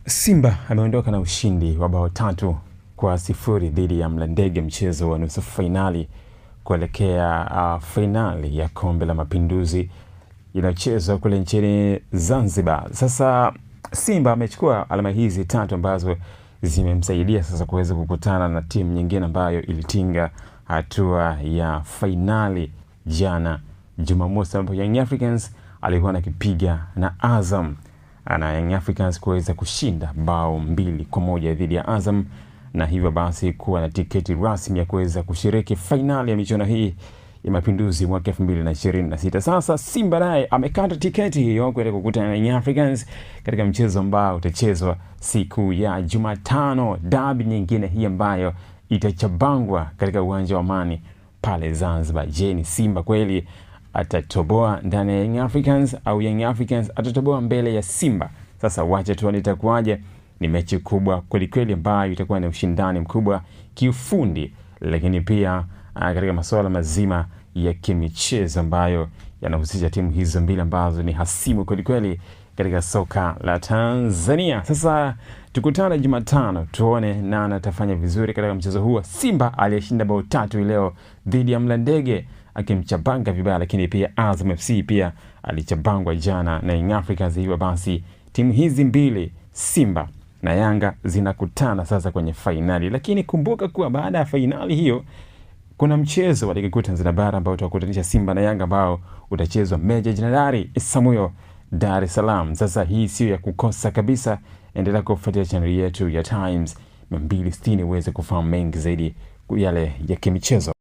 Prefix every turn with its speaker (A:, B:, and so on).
A: Simba ameondoka na ushindi wa bao 3-0 dhidi ya Mlandege, mchezo wa nusu fainali kuelekea fainali ya Kombe la Mapinduzi inayochezwa kule nchini Zanzibar. Sasa Simba amechukua alama hizi 3 ambazo zimemsaidia sasa kuweza kukutana na timu nyingine ambayo ilitinga hatua ya fainali jana Jumamosi, ambapo Young Africans alikuwa anakipiga na Azam na Young Africans kuweza kushinda bao 2-1 dhidi ya Azam, na hivyo basi kuwa na tiketi rasmi ya kuweza kushiriki fainali ya michuano hii ya Mapinduzi mwaka 2026. Sasa Simba naye amekata tiketi hiyo kwenda kukutana na Young Africans katika mchezo ambao utachezwa siku ya Jumatano, dabi nyingine hii ambayo itachabangwa katika uwanja wa Amani pale Zanzibar. Je, ni Simba kweli atatoboa ndani ya Young Africans au Young Africans atatoboa mbele ya Simba? Sasa wacha tuone itakuwaje. Ni mechi kubwa kweli ambayo itakuwa na ushindani mkubwa kiufundi, lakini pia katika masuala mazima ya kimichezo ambayo yanahusisha timu hizo mbili ambazo ni hasimu kweli katika soka la Tanzania. Sasa tukutane Jumatano tuone nani atafanya vizuri katika mchezo huo. Simba aliyeshinda bao 3 leo dhidi ya Mlandege akimchabanga vibaya, lakini pia Azam FC pia alichabangwa jana na Young Africans. Hivyo basi timu hizi mbili Simba na Yanga zinakutana sasa kwenye fainali, lakini kumbuka kuwa baada ya fainali hiyo kuna mchezo wa ligi kuu Tanzania bara ambao utakutanisha Simba na Yanga ambao utachezwa Meja Jenerali Isamuhyo, Dar es Salaam. Sasa hii sio ya kukosa kabisa. Endelea kufuatilia channel yetu ya Times 260 uweze kufahamu mengi zaidi yale ya kimichezo.